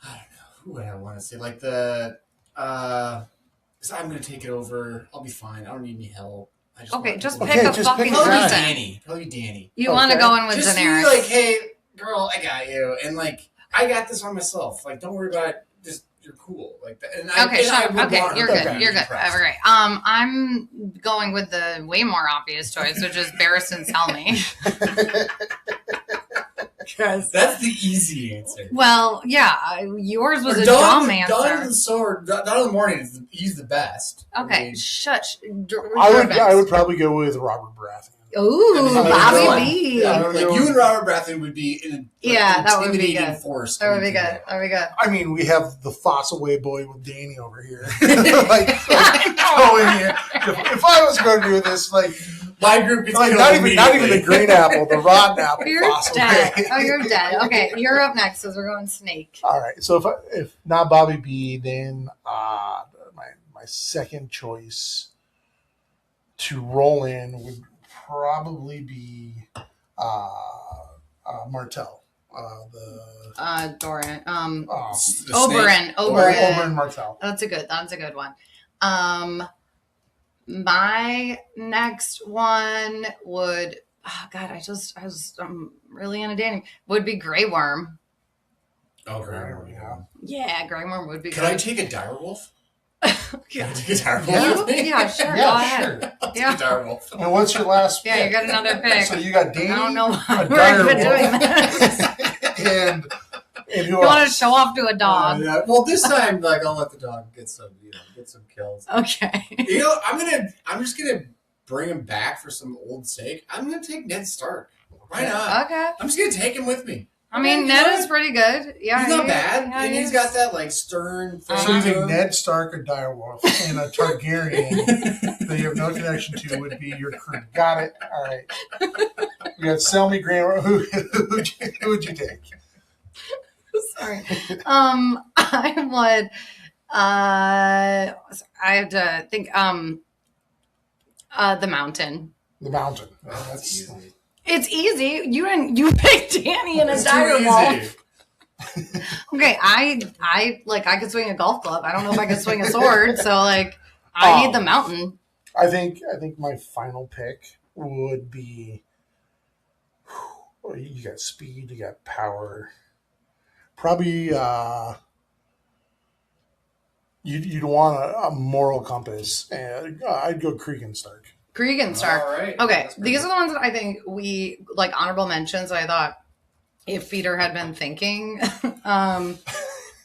I don't know, who would I want to say? Like the, because I'm going to take it over. I'll be fine. I don't need any help. I just Okay, want just people pick to- a just fucking pick Probably Right. person. Danny. Probably Danny. You want to Okay. go in with Just Daenerys. be like, hey, girl, I got you. And like, I got this on myself. Like, don't worry about it. Just, you're cool. Like, and Okay, and I sure. would Okay, want her you're to good. be You're good. impressed. All right. I'm going with the way more obvious choice, which is Barristan Selmy. Because That's the easy answer. well, yeah, yours was Or a Dawn dumb the answer. Sword. Dawn of the Morning. He's the best. Okay, I mean, shush. I would probably go with Robert Baratheon. Ooh, I mean, Bobby yeah. B. Yeah. like you and Robert Baratheon would be an Yeah, that would be intimidating good. force. That would be coming good. together. That would be good. I mean, we have the fossil way boy with Danny over here. like going here. If I was going to do this, like My group is not even the green apple, the rotten apple. You're fossil dead. way. Oh, you're dead. Okay, you're up next because we're going snake. All right. So if not Bobby B, then my second choice to roll in would probably be Martell. Doran. The Oberyn. snake. Oberyn Martell. That's a good one. My next one would, oh God, I'm really into Danny. Would be Grey Worm. Oh, Grey Yeah. Yeah, Grey Worm would be Could good. I take a direwolf? Yeah. Can I take a direwolf? Yeah. with me? Yeah, sure. Yeah, Go ahead. sure. I'll take Yeah. a direwolf. And what's your last Yeah, you pick? got another pick. So you got Danny. I don't know why a we're even direwolf, doing this. and who You want to else? show off to a dog. Yeah. Well, this time, like, I'll let the dog get some kills. Okay. You know, I'm just gonna bring him back for some old sake. I'm gonna take Ned Stark. Why not? Okay. I'm just gonna take him with me. I mean, You Ned know is what? pretty good. Yeah, He's not he- bad, yeah, and he he's is. got that like stern thing. So you to think him. Ned Stark, a direwolf, and a Targaryen that you have no connection to would be your crew? Got it. All right. You got Selmy Graham. Who would you take? Sorry. I would. I have to think. The Mountain. The Mountain. Oh, That's easy. It's easy. You picked Danny and a It's too direwolf. easy. Okay, I could swing a golf club. I don't know if I could swing a sword. So like, I need the Mountain. I think my final pick would be. Well, you got speed. You got power. Probably. You'd want a moral compass, and I'd go Cregan Stark. Cregan Stark. All right. Okay, That's pretty these good. are the ones that I think we like honorable mentions. I thought if Peter had been thinking,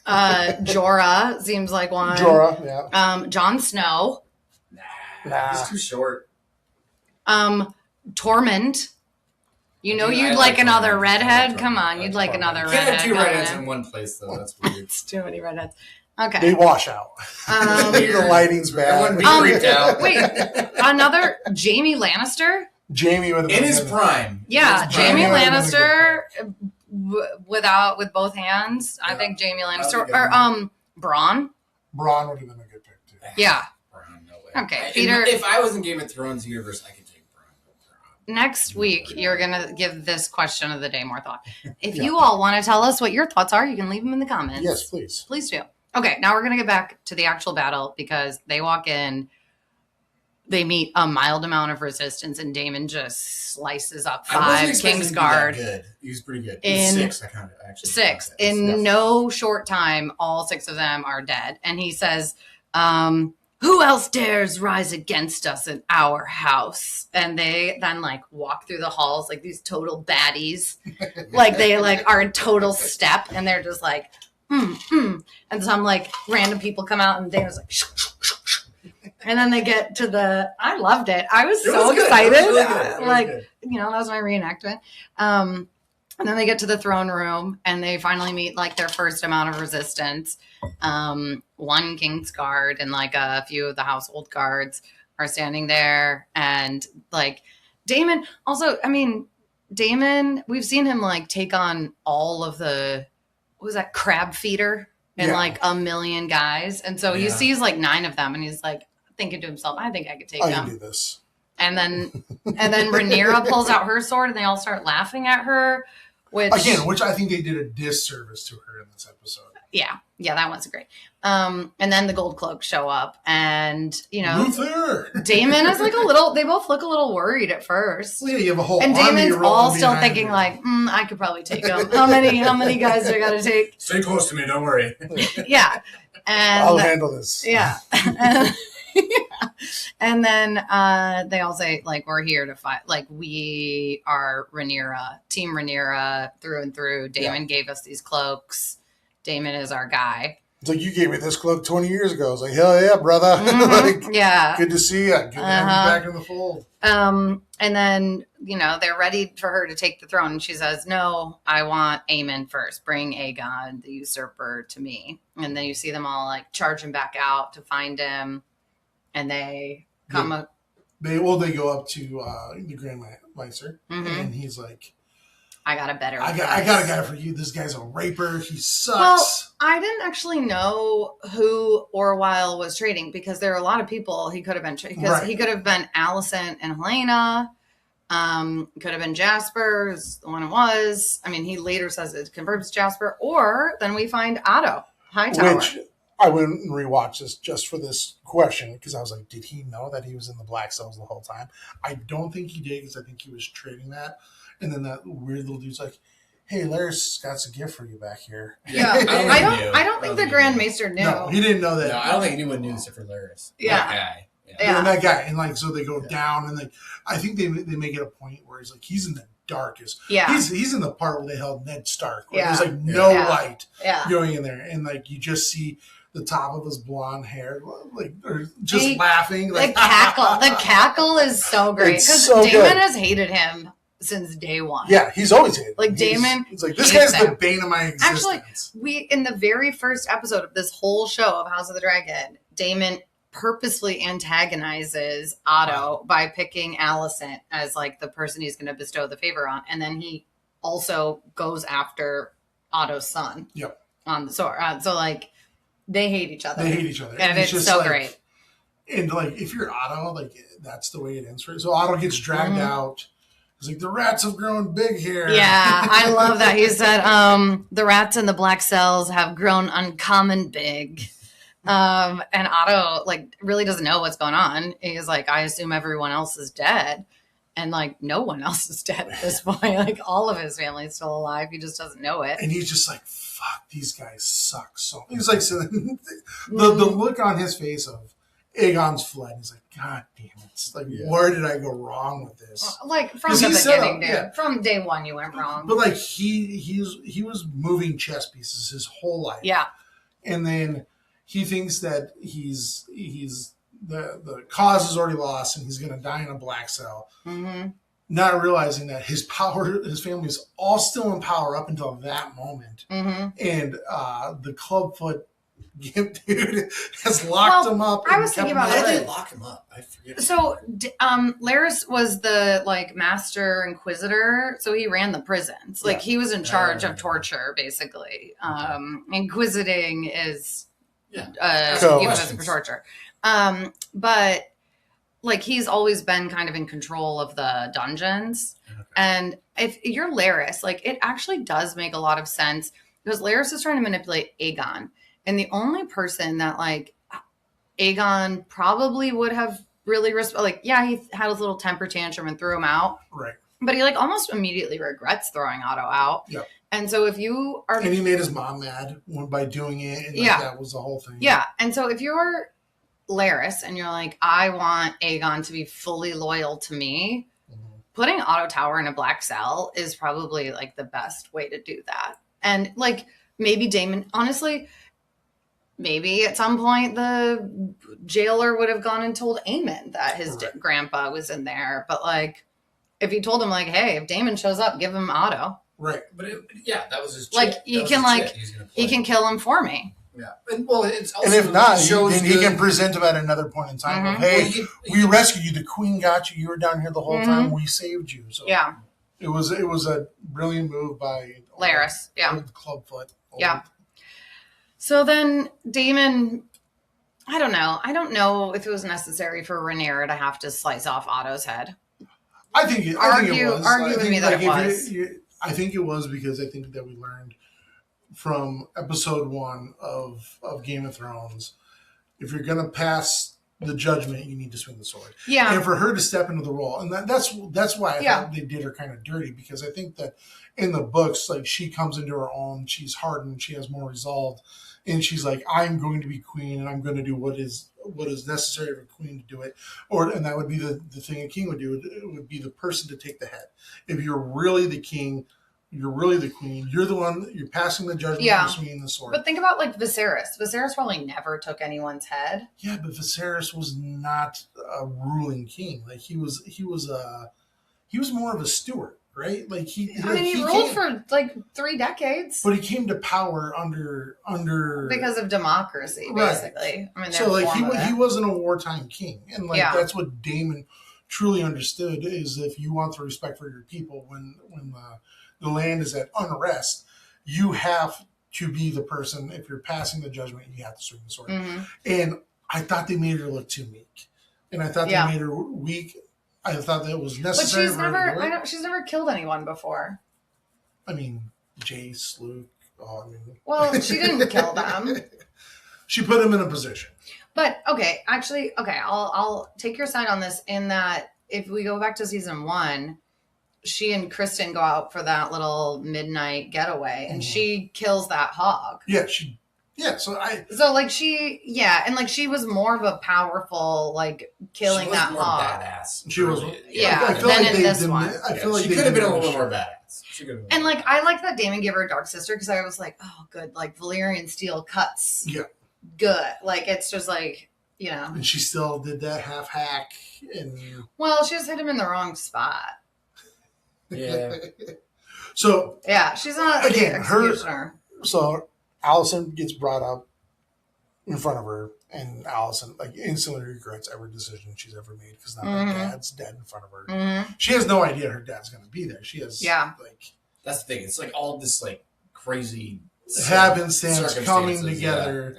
Jorah seems like one. Jorah, yeah. Jon Snow, Nah. He's too short. Tormund. You know, Dude, you'd I like like another Tormund. redhead. I like Come Tormund. on, you'd like Tormund. another You can't redhead. have two coming redheads in. in one place, though. That's weird. It's too many redheads. They Okay. wash out. the lighting's Everyone bad. be freaked out. Wait, another Jamie Lannister. Jamie with In his prime. Yeah, In his prime. Jamie Jamie Lannister with both hands. I Yeah. think Jamie That Lannister would be or good. Braun. Braun would have been a good pick too. Yeah. Braun, no way. Okay, I- Peter- If I was in Game of Thrones universe, I could take Braun. Next week, you're gonna give this question of the day more thought. If Yeah. you all want to tell us what your thoughts are, you can leave them in the comments. Yes, please. Please do. Okay, now we're gonna get back to the actual battle because they walk in. They meet a mild amount of resistance, and Daemon just slices up I wasn't 5 expecting King's him to be that Guard. good. He was pretty good. In 6, I kind of actually. 6. thought that. In Yeah. no short time, all 6 of them are dead. And he says, who else dares rise against us in our house? And they then like walk through the halls like these total baddies. Like they like are in total step and they're just like, And some like random people come out and Dana's like, and then they get to I loved it. I was It so was good. It was excited. really good. It was Like, good. that was my reenactment. And then they get to the throne room and they finally meet like their first amount of resistance. 1 King's Guard and like a few of the household guards are standing there. And like Daemon also, Daemon, we've seen him like take on all of what was that crab feeder and Yeah. like 1,000,000 guys. And so he Yeah. sees like 9 of them and he's like thinking to himself, I think I could take I them. can do this. And then Rhaenyra pulls out her sword and they all start laughing at her. Which Again, which I think they did a disservice to her in this episode. Yeah, that one's great. And then the gold cloaks show up, and Luther. Damon is like a little. They both look a little worried at first. Well, yeah, you have a whole And army Damon's rolling all still behind thinking you. like, I could probably take him. How many guys do I got to take? Stay close to me. Don't worry. Yeah, and I'll handle this. yeah. And then they all say, like, we're here to fight. Like, we are Rhaenyra, Team Rhaenyra through and through. Damon gave us these cloaks. Damon is our guy. It's like, you gave me this cloak 20 years ago. I was like, hell yeah, brother. Mhm. Like, Yeah. good to see you. Good to have you back in the fold. And then, they're ready for her to take the throne. And she says, no, I want Aemond first. Bring Aegon, the usurper, to me. And then you see them all, like, charging back out to find him. And they come up. They go up to the Grand Maester, and he's like, I got a better I got a guy for you. This guy's a raper. He sucks. Well, I didn't actually know who Orwell was trading, because there are a lot of people he could have been trading. Because he could have been Alicent and Helena. Could have been Jasper, is the one it was. I mean, he later says it confirms Jasper. Or then we find Otto Hightower. Which I went and rewatched this just for this question, because I was like, did he know that he was in the Black Cells the whole time? I don't think he did, because I think he was trading that. And then that weird little dude's like, hey, Laris got a gift for you back here. Yeah, I don't think the Grand Maester knew. No, he didn't know that. No, I don't think anyone knew except for Laris. Yeah. That guy. Yeah. And that guy, and like, so they go down, and like, I think they make it a point where he's like, he's in the darkest. Yeah. He's in the part where they held Ned Stark, where Yeah. there's like no Yeah. light Yeah. going in there, and like you just see the top of his blonde hair, like, or just The- laughing. Like, The cackle is so great, It's because so Damon good. has hated him since day one. Yeah, he's always hated. Like, Damon He's like, this hates guy's the him. bane of my Actually, existence. we in the very first episode of this whole show of House of the Dragon, Damon purposely antagonizes Otto by picking Alicent as like the person he's going to bestow the favor on, and then he also goes after Otto's son. Yep. On the sword. So like they hate each other. They hate each other, and it's just so like, great. And like, if you're Otto, like, that's the way it ends for you. So Otto gets dragged out. He's like, the rats have grown big here. Yeah, I love that. He said, the rats in the black cells have grown uncommon big. And Otto, like, really doesn't know what's going on. He's like, I assume everyone else is dead. And, like, no one else is dead at this point. Like, all of his family is still alive. He just doesn't know it. And he's just like, fuck, these guys suck. So he's like, so the look on his face of Aegon's fled. He's like, God damn it. It's like, where did I go wrong with this? Like, from 'Cause the he set beginning, up- dude. yeah. From day one, you went wrong. But like, he was moving chess pieces his whole life. And then he thinks that he's the cause is already lost and he's going to die in a black cell. Mm-hmm. Not realizing that his family is all still in power up until that moment. Mm-hmm. And the Clubfoot Gimp dude has locked him up. I and was thinking kept about him Why it. did they lock him up? I forget. So, Laris was the like master inquisitor, so he ran the prisons. Like he was in charge of torture, basically. Inquisiting is euphemism for torture. But like he's always been kind of in control of the dungeons. Okay. And if you're Laris, like it actually does make a lot of sense because Laris is trying to manipulate Aegon, and the only person that like Aegon probably would have really he had his little temper tantrum and threw him out. Right. But he like almost immediately regrets throwing Otto out. Yep. And so if you are, And he made his mom mad by doing it. And like, that was the whole thing. yeah. And so if you're Laris and you're like, I want Aegon to be fully loyal to me, putting Otto Tower in a black cell is probably like the best way to do that. And like maybe Daemon, honestly, maybe at some point the jailer would have gone and told Aemond that his grandpa was in there. But like, if he told him like, hey, if Daemon shows up, give him Otto. Right. But that was his Like chip. he can kill him for me. Yeah. And well, it's also, And if not, shows then he can present him at another point in time. Of, hey, we rescued you. The queen got you. You were down here the whole time. We saved you. So Yeah. It was a brilliant move by Laris. Yeah. old Clubfoot. Yeah. So then Daemon, I don't know. I don't know if it was necessary for Rhaenyra to have to slice off Otto's head. I think it was. Argue with me that like, it was. I think it was because I think that we learned from episode 1 of Game of Thrones. If you're gonna pass the judgment, you need to swing the sword. Yeah. And for her to step into the role, and that's why I thought they did her kind of dirty, because I think that in the books, like, she comes into her own, she's hardened, she has more resolve, and she's like, I'm going to be queen, and I'm going to do what is necessary for a queen to do it. And that would be the thing a king would do. It would be the person to take the head. If you're really the king, you're really the queen, you're the one, you're passing the judgment, you're swinging the sword. But think about, like, Viserys. Viserys probably never took anyone's head. Yeah, but Viserys was not a ruling king. Like, he was more of a steward, right? Like, he ruled for like 3 decades. But he came to power under because of democracy, basically. Right. I mean, so like he wasn't a wartime king, and like that's what Daemon truly understood, is if you want the respect for your people when the land is at unrest, you have to be the person. If you're passing the judgment, you have to swing the sword. Mm-hmm. And I thought they made her look too meek, and I thought they made her weak. I thought that was necessary. But she's never killed anyone before. I mean, Jace, Luke. Well, she didn't kill them. She put him in a position. But I'll take your side on this, in that if we go back to season 1, she and Kristen go out for that little midnight getaway, and she kills that hog. Yeah, she was more of a powerful, like, killing that hog. Badass. She was, I feel like in this one. I feel like she could have been a little more badass. And like, I like that Daemon gave her a dark sister, because I was like, oh, good, like Valyrian steel cuts. Yeah, good. Like, it's just like, you know. And she still did that half hack, and well, she just hit him in the wrong spot. Yeah. So she's not again executioner. So Alicent gets brought up in front of her, and Alicent like instantly regrets every decision she's ever made, because now her dad's dead in front of her. Mm-hmm. She has no idea her dad's going to be there. She has like, that's the thing. It's like all this like crazy happenstance coming together,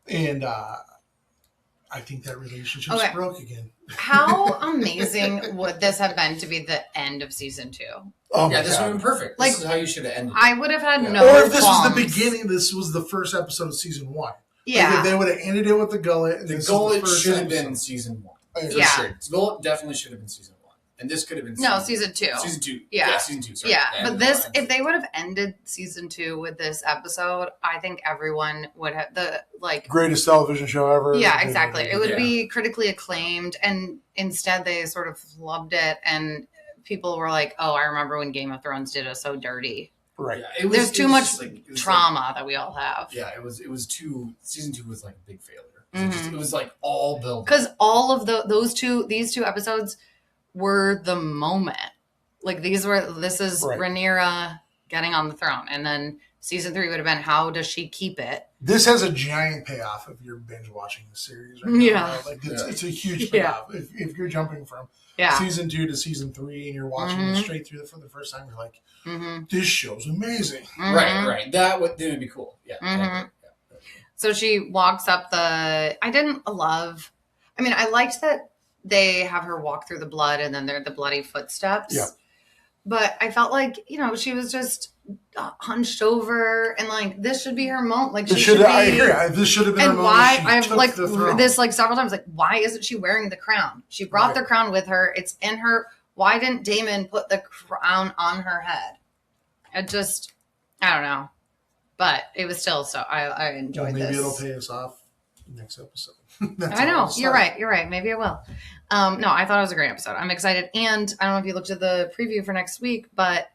and I think that relationship's broke again. How amazing would this have been to be the end of season 2? Oh yeah, this would have been perfect. This is how you should have ended. I would have had no. Or if this was the beginning, this was the first episode of season 1. Yeah, like if they would have ended it with the Gullet. And the Gullet should have been season 1. For sure. Gullet definitely should have been season 1, and this could have been season 2. Season 2. Yeah, season 2. Sorry. Yeah, but this, if they would have ended season 2 with this episode, I think everyone would have greatest television show ever. Yeah, exactly. It would be critically acclaimed, and instead they sort of flubbed it, and people were like, "Oh, I remember when Game of Thrones did us so dirty." Right. Yeah, there's too much trauma that we all have. Yeah, it was too. Season 2 was like a big failure. It was like all built because all of these two episodes were the moment. Like this is Rhaenyra getting on the throne, and then season 3 would have been, how does she keep it? This has a giant payoff if you're binge watching the series right now. Yeah. Right? Like it's a huge payoff. If you're jumping from season 2 to season 3 and you're watching it straight through for the first time, you're like, this show's amazing. Right. That would be cool. Yeah. So she walks up I liked that they have her walk through the blood, and then they're the bloody footsteps. Yeah. But I felt like, she was just hunched over, and like, this should be her moment. Like, I agree. This should have been her moment. Why I've like this like several times. Like, why isn't she wearing the crown? She brought the crown with her. It's in her. Why didn't Daemon put the crown on her head? I don't know. But it was still I enjoyed this. Maybe it'll pay us off next episode. I know. You're right. Maybe it will. No, I thought it was a great episode. I'm excited. And I don't know if you looked at the preview for next week, but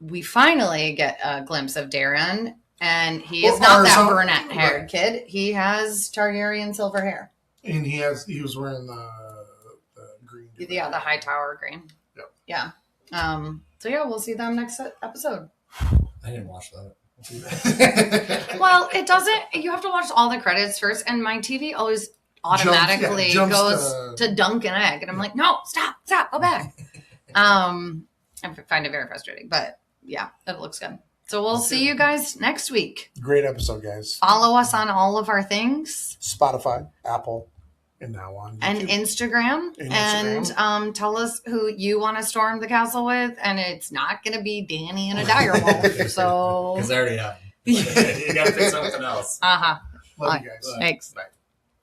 we finally get a glimpse of Darren, and he is not that brunette-haired kid. He has Targaryen silver hair. And he was wearing the green. Yeah, the high tower green. Yep. Yeah. So we'll see them next episode. I didn't watch that. Well, it doesn't. You have to watch all the credits first, and my TV always automatically goes to dunk an egg, and I'm like, no, stop, go back. I find it very frustrating, but yeah, it looks good. So we'll see you guys next week. Great episode, guys. Follow us on all of our things: Spotify, Apple, and now on and YouTube. Instagram. And tell us who you want to storm the castle with, and it's not going to be Danny and a direwolf. So Because I already have. You got to pick something else. Uh-huh. Love you guys. Thanks. Bye.